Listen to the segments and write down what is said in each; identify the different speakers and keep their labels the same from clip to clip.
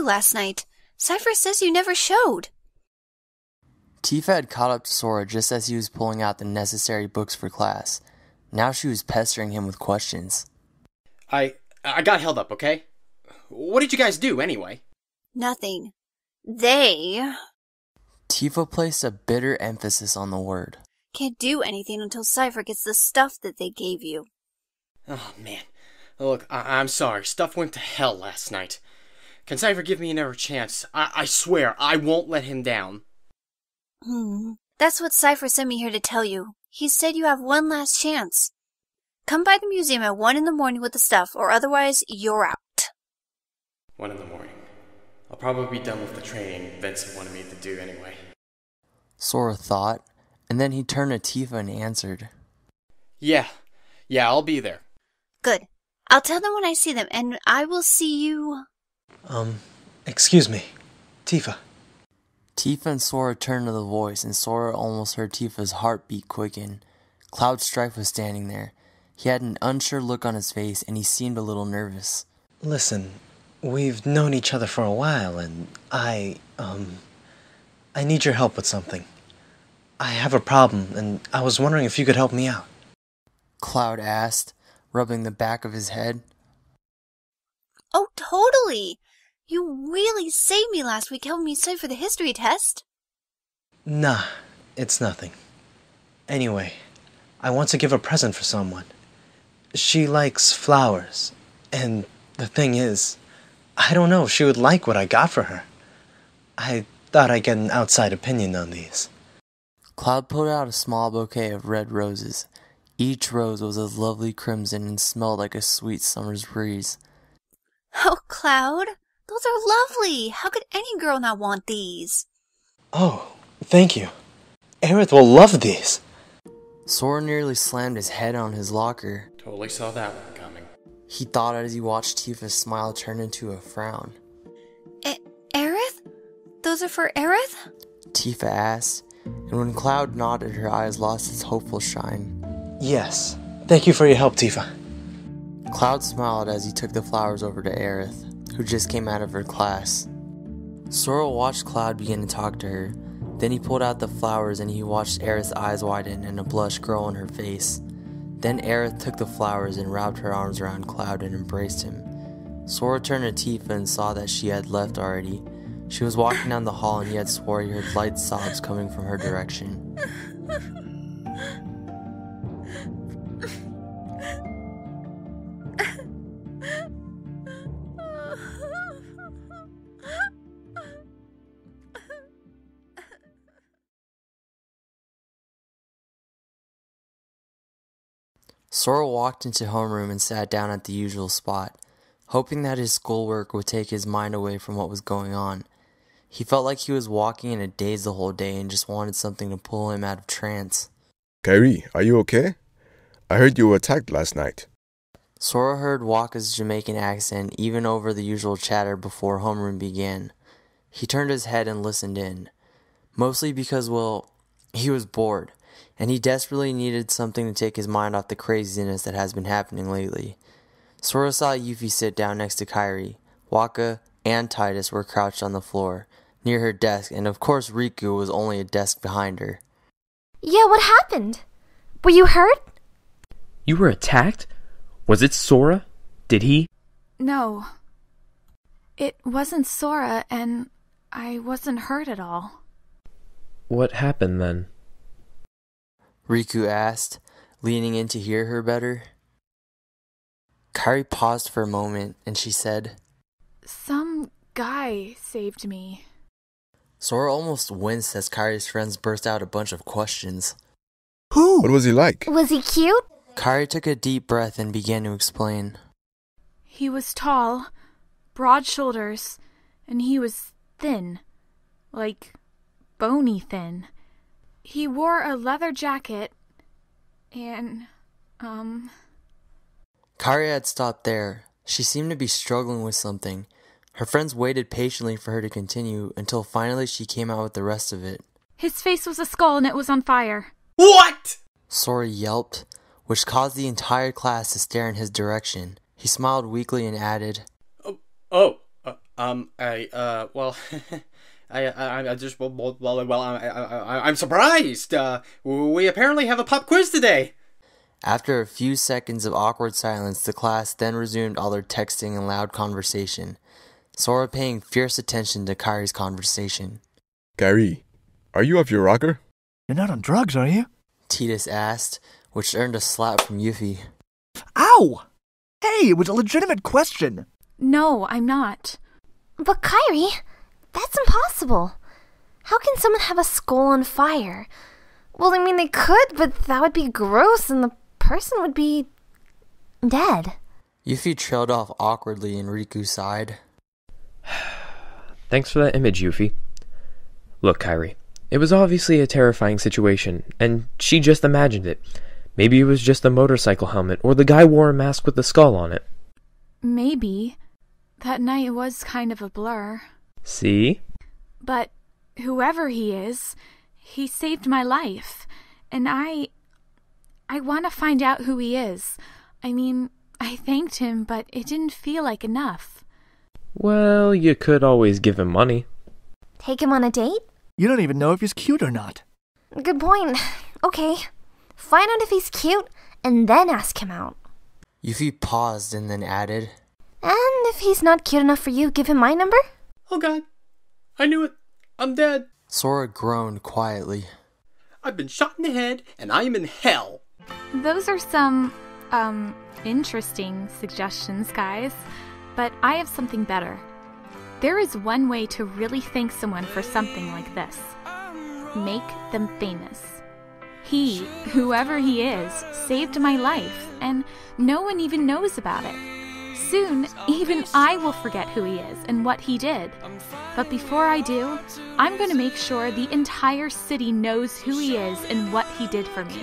Speaker 1: last night. Cypher says you never showed.
Speaker 2: Tifa had caught up to Sora just as he was pulling out the necessary books for class. Now she was pestering him with questions.
Speaker 3: I got held up, okay? What did you guys do, anyway?
Speaker 1: Nothing.
Speaker 2: Tifa placed a bitter emphasis on the word.
Speaker 1: Can't do anything until Cypher gets the stuff that they gave you.
Speaker 3: Oh, man. Look, I'm sorry. Stuff went to hell last night. Can Cypher give me another chance? I swear, I won't let him down.
Speaker 1: That's what Cypher sent me here to tell you. He said you have one last chance. Come by the museum at 1 in the morning with the stuff, or otherwise you're out.
Speaker 3: 1 in the morning. I'll probably be done with the training Vincent wanted me to do anyway.
Speaker 2: Sora thought, and then he turned to Tifa and answered.
Speaker 3: Yeah, I'll be there.
Speaker 1: Good. I'll tell them when I see them, and I will see you...
Speaker 4: Excuse me. Tifa.
Speaker 2: Tifa and Sora turned to the voice, and Sora almost heard Tifa's heartbeat quicken. Cloud Strife was standing there. He had an unsure look on his face, and he seemed a little nervous.
Speaker 4: Listen, we've known each other for a while, and I need your help with something. I have a problem, and I was wondering if you could help me out.
Speaker 2: Cloud asked, rubbing the back of his head.
Speaker 1: Oh, totally! You really saved me last week helping me study for the history test.
Speaker 4: Nah, it's nothing. Anyway, I want to give a present for someone. She likes flowers, and the thing is, I don't know if she would like what I got for her. I thought I'd get an outside opinion on these.
Speaker 2: Cloud pulled out a small bouquet of red roses. Each rose was a lovely crimson and smelled like a sweet summer's breeze.
Speaker 1: Oh, Cloud, those are lovely. How could any girl not want these?
Speaker 4: Oh, thank you. Aerith will love these.
Speaker 2: Sora nearly slammed his head on his locker.
Speaker 3: Totally saw that one coming.
Speaker 2: He thought as he watched Tifa's smile turn into a frown.
Speaker 1: Aerith? Those are for Aerith?
Speaker 2: Tifa asked, and when Cloud nodded, her eyes lost its hopeful shine.
Speaker 4: Yes. Thank you for your help, Tifa.
Speaker 2: Cloud smiled as he took the flowers over to Aerith, who just came out of her class. Sora watched Cloud begin to talk to her. Then he pulled out the flowers and he watched Aerith's eyes widen and a blush grow on her face. Then Aerith took the flowers and wrapped her arms around Cloud and embraced him. Sora turned to Tifa and saw that she had left already. She was walking down the hall and he had swore he heard light sobs coming from her direction. Sora walked into homeroom and sat down at the usual spot, hoping that his schoolwork would take his mind away from what was going on. He felt like he was walking in a daze the whole day and just wanted something to pull him out of trance.
Speaker 5: Kairi, are you okay? I heard you were attacked last night.
Speaker 2: Sora heard Wakka's Jamaican accent even over the usual chatter before homeroom began. He turned his head and listened in. Mostly because, well, he was bored, and he desperately needed something to take his mind off the craziness that has been happening lately. Sora saw Yuffie sit down next to Kairi. Wakka and Tidus were crouched on the floor, near her desk, and of course Riku was only a desk behind her.
Speaker 6: Yeah, what happened? Were you hurt?
Speaker 7: You were attacked? Was it Sora? Did he?
Speaker 8: No. It wasn't Sora, and I wasn't hurt at all.
Speaker 7: What happened then?
Speaker 2: Riku asked, leaning in to hear her better. Kairi paused for a moment, and she said,
Speaker 8: Some guy saved me.
Speaker 2: Sora almost winced as Kairi's friends burst out a bunch of questions.
Speaker 5: Who? What was he like?
Speaker 6: Was he cute?
Speaker 2: Kairi took a deep breath and began to explain.
Speaker 8: He was tall, broad shoulders, and he was thin. Like, bony thin. He wore a leather jacket, and,
Speaker 2: Kairi had stopped there. She seemed to be struggling with something. Her friends waited patiently for her to continue until finally she came out with the rest of it.
Speaker 8: His face was a skull and it was on fire.
Speaker 3: What?
Speaker 2: Sora yelped, which caused the entire class to stare in his direction. He smiled weakly and added,
Speaker 3: Well, I just, I'm surprised. We apparently have a pop quiz today.
Speaker 2: After a few seconds of awkward silence, the class then resumed all their texting and loud conversation, Sora paying fierce attention to Kairi's conversation.
Speaker 5: Kairi, are you off your rocker?
Speaker 9: You're not on drugs, are you?
Speaker 2: Tidus asked, which earned a slap from Yuffie.
Speaker 9: Ow! Hey, it was a legitimate question.
Speaker 8: No, I'm not.
Speaker 6: But Kairi, that's impossible. How can someone have a skull on fire? Well, I mean, they could, but that would be gross and the person would be dead.
Speaker 2: Yuffie trailed off awkwardly and Riku sighed.
Speaker 7: Thanks for that image, Yuffie. Look, Kairi, it was obviously a terrifying situation, and she just imagined it. Maybe it was just a motorcycle helmet, or the guy wore a mask with a skull on it.
Speaker 8: Maybe. That night was kind of a blur.
Speaker 7: See?
Speaker 8: But whoever he is, he saved my life. And I want to find out who he is. I mean, I thanked him, but it didn't feel like enough.
Speaker 7: Well, you could always give him money.
Speaker 6: Take him on a date?
Speaker 9: You don't even know if he's cute or not.
Speaker 6: Good point. Okay. Find out if he's cute, and then ask him out.
Speaker 2: Yuffie paused and then added,
Speaker 6: And if he's not cute enough for you, give him my number?
Speaker 3: Oh god. I knew it. I'm dead.
Speaker 2: Sora groaned quietly.
Speaker 3: I've been shot in the head, and I am in hell.
Speaker 8: Those are some, interesting suggestions, guys. But I have something better. There is one way to really thank someone for something like this. Make them famous. He, whoever he is, saved my life, and no one even knows about it. Soon, even I will forget who he is and what he did. But before I do, I'm going to make sure the entire city knows who he is and what he did for me.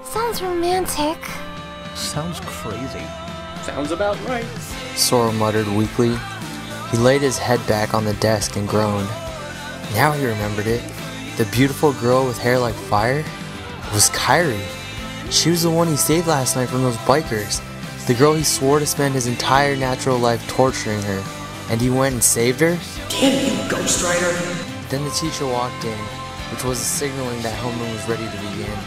Speaker 6: Sounds romantic.
Speaker 9: Sounds crazy.
Speaker 3: Sounds about right.
Speaker 2: Sora muttered weakly. He laid his head back on the desk and groaned. Now he remembered it. The beautiful girl with hair like fire? It was Kairi. She was the one he saved last night from those bikers. The girl he swore to spend his entire natural life torturing her. And he went and saved her?
Speaker 3: Damn you, Ghost Rider!
Speaker 2: Then the teacher walked in, which was a signaling that homeroom was ready to begin.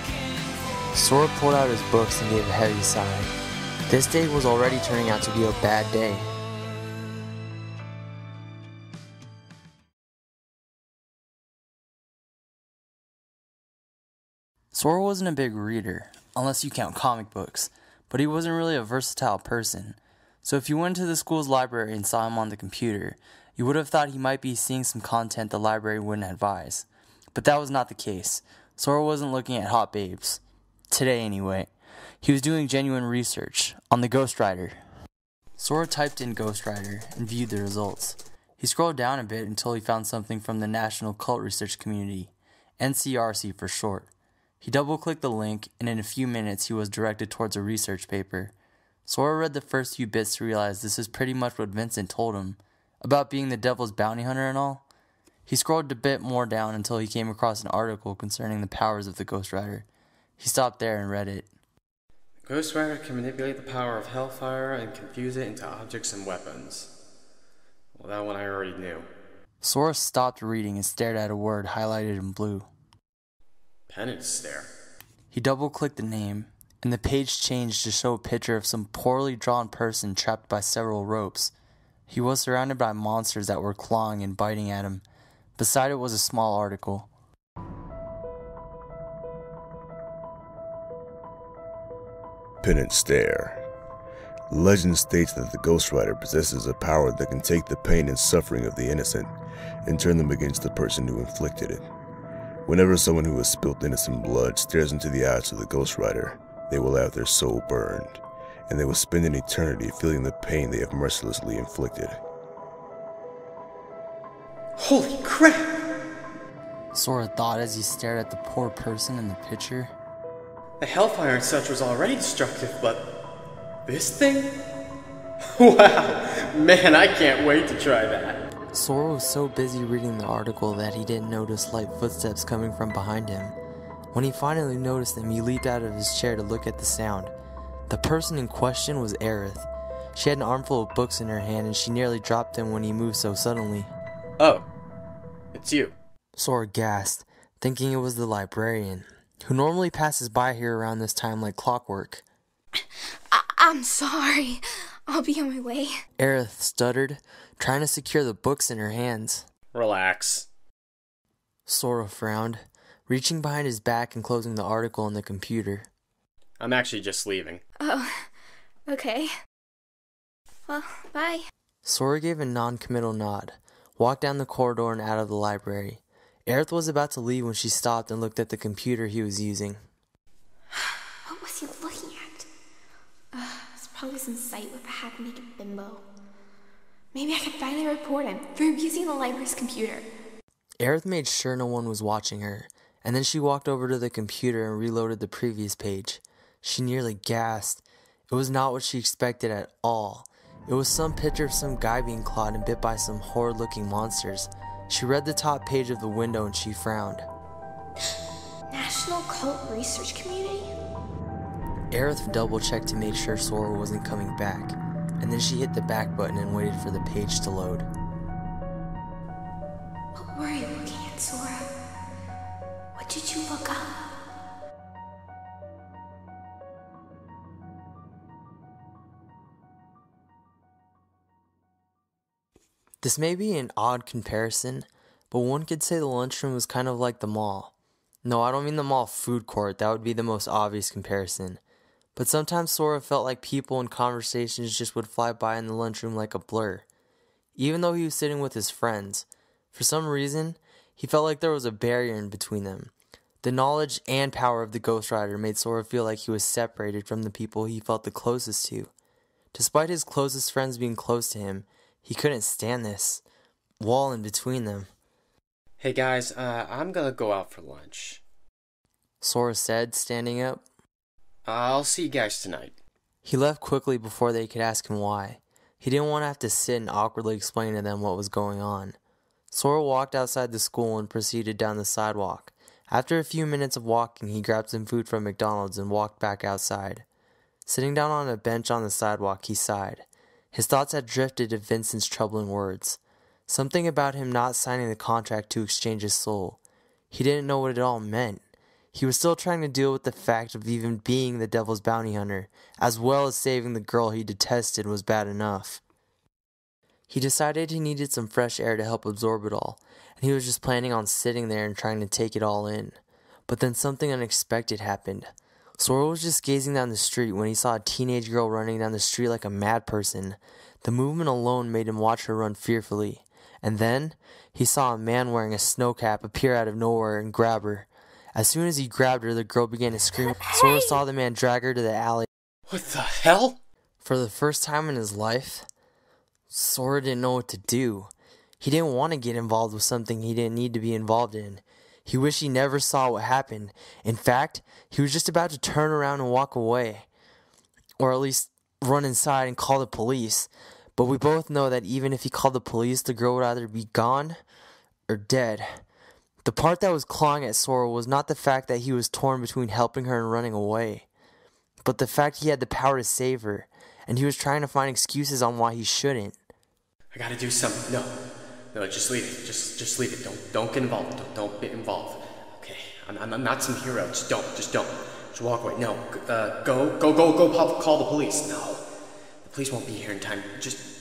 Speaker 2: Sora pulled out his books and gave a heavy sigh. This day was already turning out to be a bad day. Sora wasn't a big reader, unless you count comic books, but he wasn't really a versatile person. So if you went to the school's library and saw him on the computer, you would have thought he might be seeing some content the library wouldn't advise. But that was not the case. Sora wasn't looking at hot babes. Today, anyway. He was doing genuine research on the Ghost Rider. Sora typed in Ghost Rider and viewed the results. He scrolled down a bit until he found something from the National Cult Research Community, NCRC for short. He double-clicked the link, and in a few minutes he was directed towards a research paper. Sora read the first few bits to realize this is pretty much what Vincent told him, about being the devil's bounty hunter and all. He scrolled a bit more down until he came across an article concerning the powers of the Ghost Rider. He stopped there and read it.
Speaker 3: The Ghost Rider can manipulate the power of hellfire and confuse it into objects and weapons. Well, that one I already knew.
Speaker 2: Sora stopped reading and stared at a word highlighted in blue.
Speaker 3: Penance Stare.
Speaker 2: He double-clicked the name, and the page changed to show a picture of some poorly drawn person trapped by several ropes. He was surrounded by monsters that were clawing and biting at him. Beside it was a small article.
Speaker 5: Penance Stare. Legend states that the Ghost Rider possesses a power that can take the pain and suffering of the innocent and turn them against the person who inflicted it. Whenever someone who has spilt innocent blood stares into the eyes of the Ghost Rider, they will have their soul burned, and they will spend an eternity feeling the pain they have mercilessly inflicted.
Speaker 3: Holy crap!
Speaker 2: Sora thought as he stared at the poor person in the picture.
Speaker 3: The hellfire and such was already destructive, but this thing? Wow! Man, I can't wait to try that.
Speaker 2: Sora was so busy reading the article that he didn't notice light footsteps coming from behind him. When he finally noticed them, he leaped out of his chair to look at the sound. The person in question was Aerith. She had an armful of books in her hand and she nearly dropped them when he moved so suddenly.
Speaker 3: Oh, it's you.
Speaker 2: Sora gasped, thinking it was the librarian, who normally passes by here around this time like clockwork.
Speaker 10: I'm sorry. I'll be on my way.
Speaker 2: Aerith stuttered, trying to secure the books in her hands.
Speaker 3: Relax.
Speaker 2: Sora frowned, reaching behind his back and closing the article on the computer.
Speaker 3: I'm actually just leaving.
Speaker 10: Oh, okay. Well, bye.
Speaker 2: Sora gave a non-committal nod, walked down the corridor and out of the library. Aerith was about to leave when she stopped and looked at the computer he was using.
Speaker 10: What was he looking at? It's probably some site with a half-naked bimbo. Maybe I can finally report him for abusing the library's computer.
Speaker 2: Aerith made sure no one was watching her, and then she walked over to the computer and reloaded the previous page. She nearly gasped. It was not what she expected at all. It was some picture of some guy being clawed and bit by some horrid-looking monsters. She read the top page of the window and she frowned.
Speaker 10: National Cult Research Community?
Speaker 2: Aerith double-checked to make sure Sora wasn't coming back, and then she hit the back button and waited for the page to load.
Speaker 10: What were you looking at, Sora? What did you look up?
Speaker 2: This may be an odd comparison, but one could say the lunchroom was kind of like the mall. No, I don't mean the mall food court, that would be the most obvious comparison. But sometimes Sora felt like people and conversations just would fly by in the lunchroom like a blur. Even though he was sitting with his friends, for some reason, he felt like there was a barrier in between them. The knowledge and power of the Ghost Rider made Sora feel like he was separated from the people he felt the closest to. Despite his closest friends being close to him, he couldn't stand this wall in between them.
Speaker 3: Hey guys, I'm gonna go out for lunch.
Speaker 2: Sora said, standing up.
Speaker 3: I'll see you guys tonight.
Speaker 2: He left quickly before they could ask him why. He didn't want to have to sit and awkwardly explain to them what was going on. Sora walked outside the school and proceeded down the sidewalk. After a few minutes of walking, he grabbed some food from McDonald's and walked back outside. Sitting down on a bench on the sidewalk, he sighed. His thoughts had drifted to Vincent's troubling words. Something about him not signing the contract to exchange his soul. He didn't know what it all meant. He was still trying to deal with the fact of even being the Devil's Bounty Hunter, as well as saving the girl he detested was bad enough. He decided he needed some fresh air to help absorb it all, and he was just planning on sitting there and trying to take it all in. But then something unexpected happened. Sora was just gazing down the street when he saw a teenage girl running down the street like a mad person. The movement alone made him watch her run fearfully. And then, he saw a man wearing a snow cap appear out of nowhere and grab her. As soon as he grabbed her, the girl began to scream. Sora saw the man drag her to the alley.
Speaker 3: What the hell?
Speaker 2: For the first time in his life, Sora didn't know what to do. He didn't want to get involved with something he didn't need to be involved in. He wished he never saw what happened. In fact, he was just about to turn around and walk away. Or at least run inside and call the police. But we both know that even if he called the police, the girl would either be gone or dead. The part that was clawing at Sora was not the fact that he was torn between helping her and running away, but the fact he had the power to save her, and he was trying to find excuses on why he shouldn't.
Speaker 3: I gotta do something. No, just leave it. Just leave it. Don't get involved. Don't get involved. Okay, I'm not some hero. Just don't. Just walk away. No, go call the police. No, the police won't be here in time.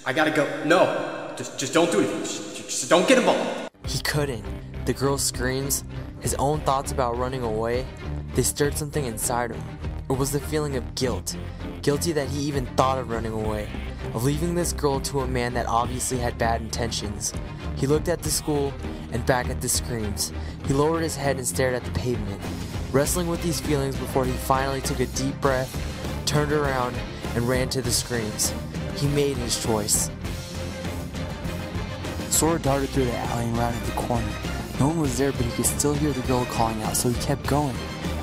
Speaker 3: I gotta go. No, just don't do anything. Just don't get involved.
Speaker 2: He couldn't. The girl's screams, his own thoughts about running away, they stirred something inside him. It was the feeling of guilt. Guilty that he even thought of running away, of leaving this girl to a man that obviously had bad intentions. He looked at the school and back at the screams. He lowered his head and stared at the pavement, wrestling with these feelings before he finally took a deep breath, turned around, and ran to the screams. He made his choice. Sora darted through the alley and rounded the corner. No one was there, but he could still hear the girl calling out, so he kept going.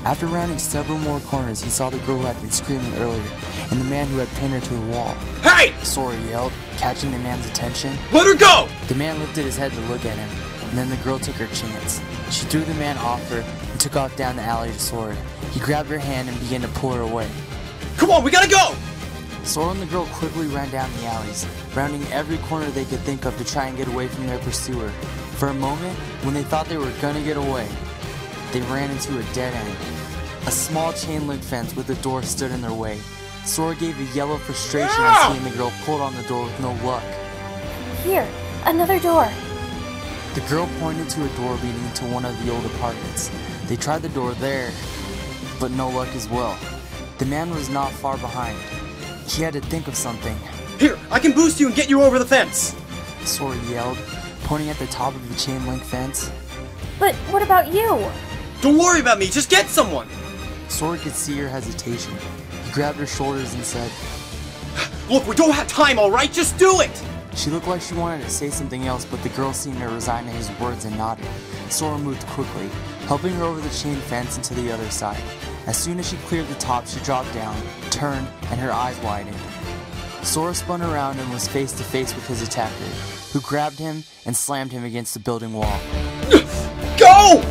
Speaker 2: After rounding several more corners, he saw the girl who had been screaming earlier, and the man who had pinned her to the wall.
Speaker 3: Hey!
Speaker 2: Sora yelled, catching the man's attention.
Speaker 3: Let her go!
Speaker 2: The man lifted his head to look at him, and then the girl took her chance. She threw the man off her and took off down the alley to Sora. He grabbed her hand and began to pull her away.
Speaker 3: Come on, we gotta go!
Speaker 2: Sora and the girl quickly ran down the alleys, rounding every corner they could think of to try and get away from their pursuer. For a moment, when they thought they were gonna get away, they ran into a dead end. A small chain-link fence with a door stood in their way. Sora gave a yell of frustration as he and the girl pulled on the door with no luck.
Speaker 6: Here, another door.
Speaker 2: The girl pointed to a door leading to one of the old apartments. They tried the door there, but no luck as well. The man was not far behind. He had to think of something.
Speaker 3: Here, I can boost you and get you over the fence!
Speaker 2: Sora yelled, pointing at the top of the chain-link fence.
Speaker 6: But what about you?
Speaker 3: Don't worry about me, just get someone!
Speaker 2: Sora could see her hesitation. He grabbed her shoulders and said,
Speaker 3: Look, we don't have time, alright? Just do it!
Speaker 2: She looked like she wanted to say something else, but the girl seemed to resign to his words and nodded. Sora moved quickly, helping her over the chain fence and to the other side. As soon as she cleared the top, she dropped down, turned, and her eyes widened. Sora spun around and was face to face with his attacker, who grabbed him and slammed him against the building wall.
Speaker 3: Go!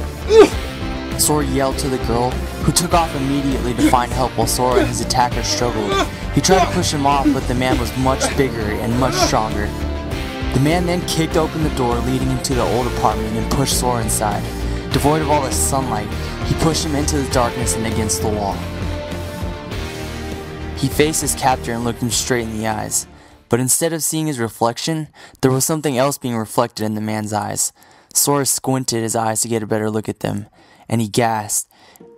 Speaker 2: Sora yelled to the girl, who took off immediately to find help while Sora and his attacker struggled. He tried to push him off, but the man was much bigger and much stronger. The man then kicked open the door leading into the old apartment and pushed Sora inside. Devoid of all the sunlight, he pushed him into the darkness and against the wall. He faced his captor and looked him straight in the eyes. But instead of seeing his reflection, there was something else being reflected in the man's eyes. Sora squinted his eyes to get a better look at them, and he gasped.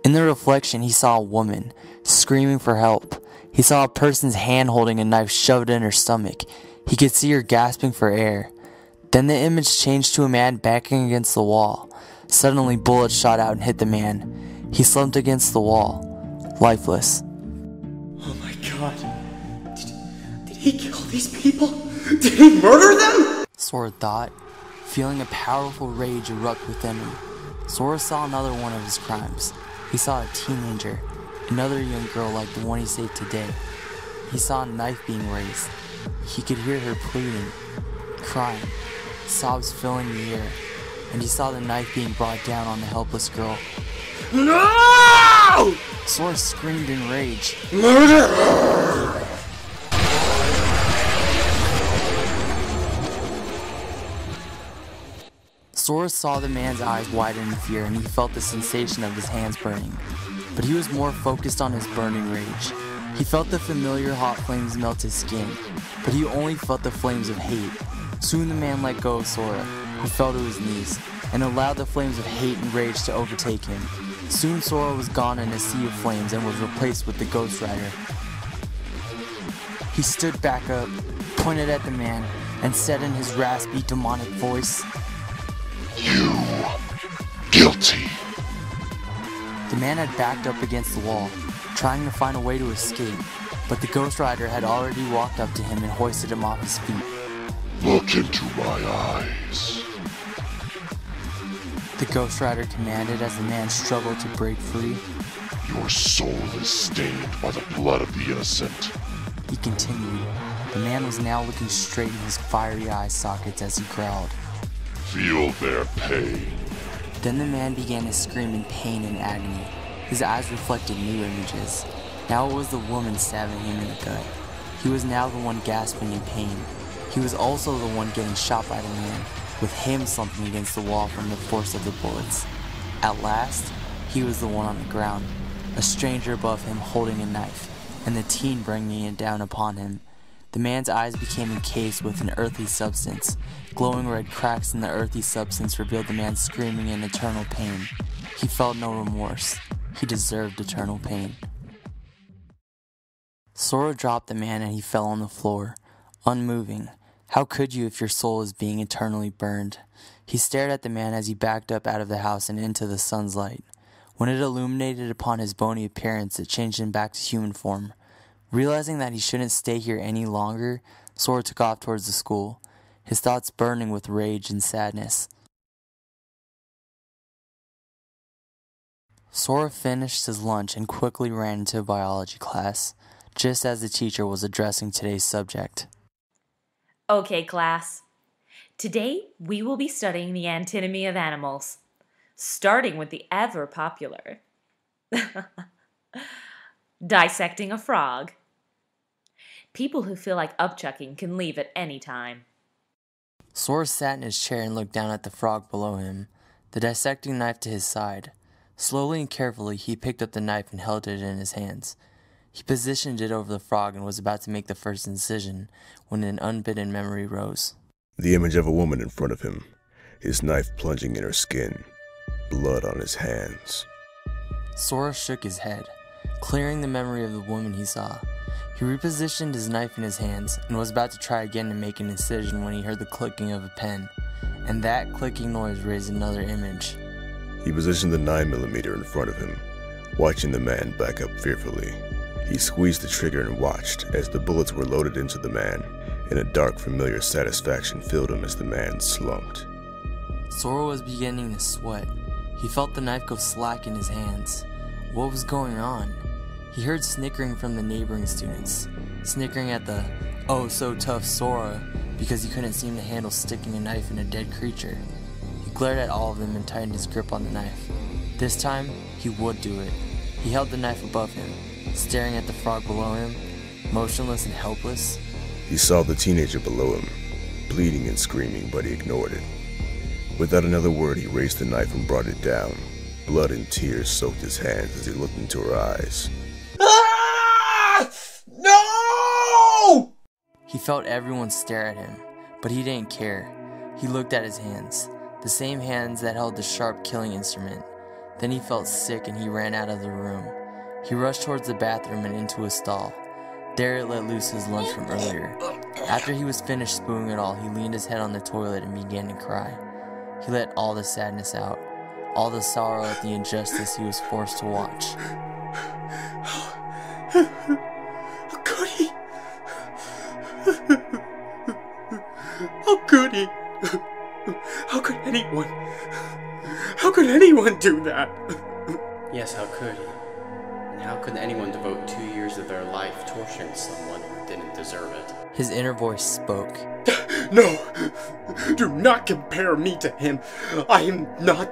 Speaker 2: In the reflection, he saw a woman, screaming for help. He saw a person's hand holding a knife shoved in her stomach. He could see her gasping for air. Then the image changed to a man backing against the wall. Suddenly, bullets shot out and hit the man. He slumped against the wall, lifeless.
Speaker 3: Oh my god. Did he kill these people? Did he murder them?
Speaker 2: Sora thought, feeling a powerful rage erupt within him. Sora saw another one of his crimes. He saw a teenager, another young girl like the one he saved today. He saw a knife being raised. He could hear her pleading, crying, sobs filling the air, and he saw the knife being brought down on the helpless girl.
Speaker 3: No!
Speaker 2: Sora screamed in rage.
Speaker 3: Murder her!
Speaker 2: Sora saw the man's eyes widen in fear, and he felt the sensation of his hands burning. But he was more focused on his burning rage. He felt the familiar hot flames melt his skin, but he only felt the flames of hate. Soon the man let go of Sora, who fell to his knees, and allowed the flames of hate and rage to overtake him. Soon Sora was gone in a sea of flames and was replaced with the Ghost Rider. He stood back up, pointed at the man, and said in his raspy, demonic voice,
Speaker 5: You guilty.
Speaker 2: The man had backed up against the wall, trying to find a way to escape, but the Ghost Rider had already walked up to him and hoisted him off his feet.
Speaker 5: Look into my eyes.
Speaker 2: The Ghost Rider commanded as the man struggled to break free.
Speaker 5: Your soul is stained by the blood of the innocent.
Speaker 2: He continued. The man was now looking straight in his fiery eye sockets as he growled.
Speaker 5: Feel their pain.
Speaker 2: Then the man began to scream in pain and agony. His eyes reflected new images. Now it was the woman stabbing him in the gut. He was now the one gasping in pain. He was also the one getting shot by the man, with him slumping against the wall from the force of the bullets. At last, he was the one on the ground, a stranger above him holding a knife, and the teen bringing it down upon him. The man's eyes became encased with an earthy substance. Glowing red cracks in the earthy substance revealed the man screaming in eternal pain. He felt no remorse. He deserved eternal pain. Sora dropped the man and he fell on the floor, unmoving. How could you if your soul is being eternally burned? He stared at the man as he backed up out of the house and into the sun's light. When it illuminated upon his bony appearance, it changed him back to human form. Realizing that he shouldn't stay here any longer, Sora took off towards the school, his thoughts burning with rage and sadness. Sora finished his lunch and quickly ran into biology class, just as the teacher was addressing today's subject.
Speaker 11: Okay, class. Today we will be studying the antinomy of animals, starting with the ever popular dissecting a frog. People who feel like upchucking can leave at any time.
Speaker 2: Sora sat in his chair and looked down at the frog below him, the dissecting knife to his side. Slowly and carefully, he picked up the knife and held it in his hands. He positioned it over the frog and was about to make the first incision when an unbidden memory rose.
Speaker 5: The image of a woman in front of him, his knife plunging in her skin, blood on his hands.
Speaker 2: Sora shook his head, clearing the memory of the woman he saw. He repositioned his knife in his hands and was about to try again to make an incision when he heard the clicking of a pen, and that clicking noise raised another image.
Speaker 5: He positioned the 9mm in front of him, watching the man back up fearfully. He squeezed the trigger and watched as the bullets were loaded into the man, and a dark, familiar satisfaction filled him as the man slumped.
Speaker 2: Sora was beginning to sweat. He felt the knife go slack in his hands. What was going on? He heard snickering from the neighboring students, snickering at the oh-so-tough Sora because he couldn't seem to handle sticking a knife in a dead creature. He glared at all of them and tightened his grip on the knife. This time, he would do it. He held the knife above him, staring at the frog below him, motionless and helpless.
Speaker 5: He saw the teenager below him, bleeding and screaming, but he ignored it. Without another word, he raised the knife and brought it down. Blood and tears soaked his hands as he looked into her eyes.
Speaker 3: Ah! No!
Speaker 2: He felt everyone stare at him, but he didn't care. He looked at his hands, the same hands that held the sharp killing instrument. Then he felt sick and he ran out of the room. He rushed towards the bathroom and into a stall. There it let loose his lunch from earlier. After he was finished spooing it all, he leaned his head on the toilet and began to cry. He let all the sadness out, all the sorrow at the injustice he was forced to watch.
Speaker 3: How could he? How could he? How could anyone? How could anyone do that? Yes, how could he? And how could anyone devote 2 years of their life torturing someone who didn't deserve it?
Speaker 2: His inner voice spoke.
Speaker 3: No! Do not compare me to him! I am not...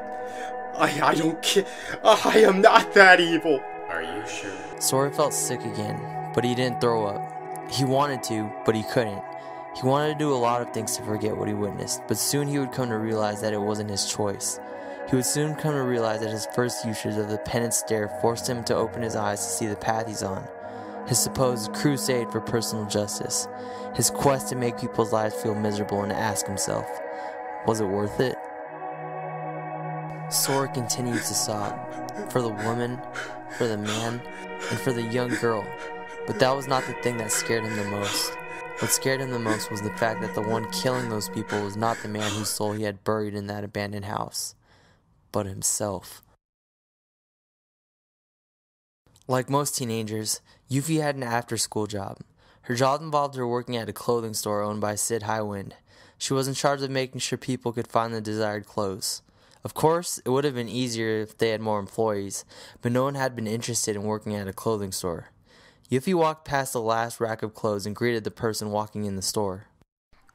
Speaker 3: I don't care. I am not that evil! Are you sure?
Speaker 2: Sora felt sick again, but he didn't throw up. He wanted to, but he couldn't. He wanted to do a lot of things to forget what he witnessed, but soon he would come to realize that it wasn't his choice. He would soon come to realize that his first usage of the penance stare forced him to open his eyes to see the path he's on. His supposed crusade for personal justice. His quest to make people's lives feel miserable and to ask himself, was it worth it? Sora continued to sob, for the woman, for the man, and for the young girl. But that was not the thing that scared him the most. What scared him the most was the fact that the one killing those people was not the man whose soul he had buried in that abandoned house, but himself. Like most teenagers, Yuffie had an after-school job. Her job involved her working at a clothing store owned by Sid Highwind. She was in charge of making sure people could find the desired clothes. Of course, it would have been easier if they had more employees, but no one had been interested in working at a clothing store. Yuffie walked past the last rack of clothes and greeted the person walking in the store.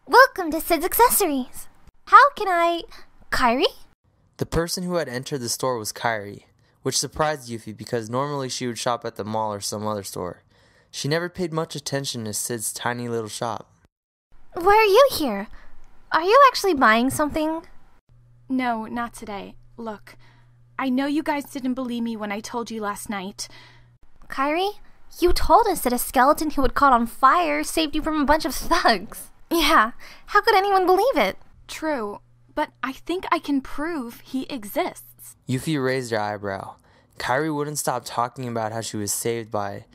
Speaker 6: Welcome to Sid's Accessories. How can I... Kairi?
Speaker 2: The person who had entered the store was Kairi, which surprised Yuffie because normally she would shop at the mall or some other store. She never paid much attention to Sid's tiny little shop.
Speaker 6: Why are you here? Are you actually buying something?
Speaker 8: No, not today. Look, I know you guys didn't believe me when I told you last night.
Speaker 6: Kairi, you told us that a skeleton who had caught on fire saved you from a bunch of thugs. Yeah, how could anyone believe it?
Speaker 8: True, but I think I can prove he exists.
Speaker 2: Yuffie raised her eyebrow. Kairi wouldn't stop talking about how she was saved by,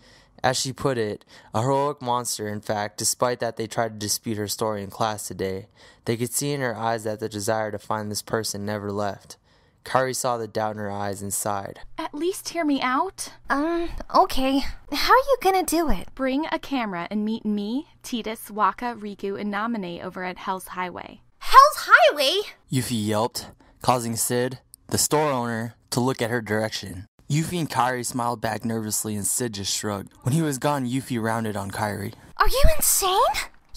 Speaker 2: as she put it, a heroic monster. In fact, despite that they tried to dispute her story in class today, they could see in her eyes that the desire to find this person never left. Kairi saw the doubt in her eyes and sighed.
Speaker 8: At least hear me out.
Speaker 6: Okay. How are you gonna do it?
Speaker 8: Bring a camera and meet me, Tidus, Wakka, Riku, and Namine over at Hell's Highway.
Speaker 6: Hell's Highway?
Speaker 2: Yuffie yelped, causing Sid, the store owner, to look at her direction. Yuffie and Kairi smiled back nervously and Sid just shrugged. When he was gone, Yuffie rounded on Kairi.
Speaker 6: Are you insane?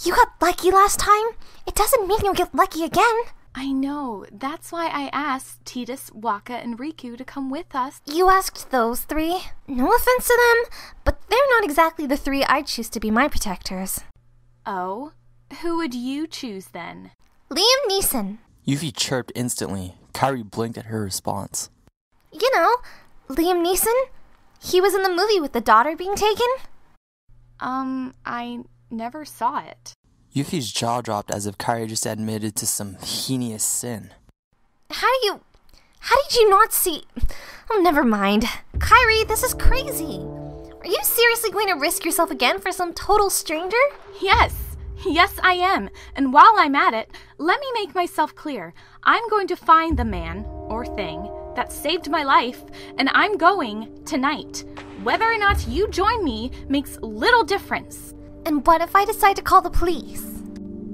Speaker 6: You got lucky last time. It doesn't mean you'll get lucky again.
Speaker 8: I know. That's why I asked Tidus, Wakka, and Riku to come with us.
Speaker 6: You asked those three? No offense to them, but they're not exactly the three I'd choose to be my protectors.
Speaker 8: Oh? Who would you choose then?
Speaker 6: Liam Neeson.
Speaker 2: Yuffie chirped instantly. Kairi blinked at her response.
Speaker 6: You know, Liam Neeson? He was in the movie with the daughter being taken?
Speaker 8: I never saw it.
Speaker 2: Yuffie's jaw dropped as if Kairi just admitted to some heinous sin.
Speaker 6: How did you not see? Oh, never mind. Kairi, this is crazy. Are you seriously going to risk yourself again for some total stranger?
Speaker 8: Yes, I am. And while I'm at it, let me make myself clear. I'm going to find the man, or thing, that saved my life, and I'm going tonight. Whether or not you join me makes little difference.
Speaker 6: And what if I decide to call the police?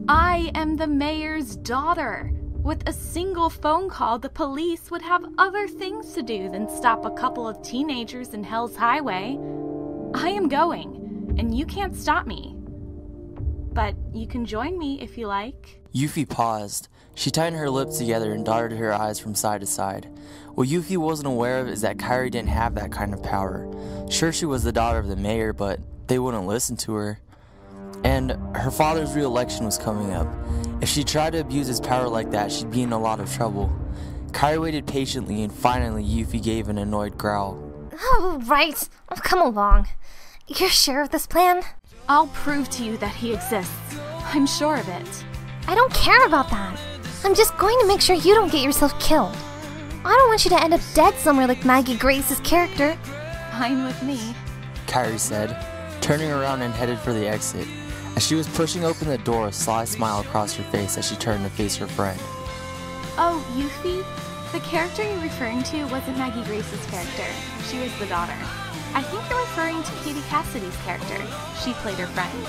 Speaker 8: I am the mayor's daughter. With a single phone call, the police would have other things to do than stop a couple of teenagers in Hell's Highway. I am going, and you can't stop me. But you can join me if you like.
Speaker 2: Yuffie paused. She tightened her lips together and darted her eyes from side to side. What Yuffie wasn't aware of is that Kairi didn't have that kind of power. Sure, she was the daughter of the mayor, but they wouldn't listen to her. And her father's re-election was coming up. If she tried to abuse his power like that, she'd be in a lot of trouble. Kairi waited patiently, and finally Yuffie gave an annoyed growl.
Speaker 6: Oh, right. Oh, come along. You're sure of this plan?
Speaker 8: I'll prove to you that he exists. I'm sure of it.
Speaker 6: I don't care about that. I'm just going to make sure you don't get yourself killed. I don't want you to end up dead somewhere like Maggie Grace's character.
Speaker 8: Fine with me,
Speaker 2: Kairi said, turning around and headed for the exit. As she was pushing open the door, a sly smile crossed her face as she turned to face her friend.
Speaker 8: Oh, Yuffie? The character you're referring to wasn't Maggie Grace's character. She was the daughter. I think you're referring to Katie Cassidy's character. She played her friend.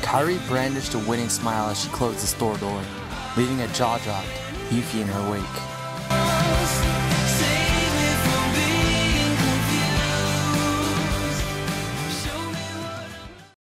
Speaker 2: Kairi brandished a winning smile as she closed the store door, leaving a jaw dropped, Yuffie in her wake.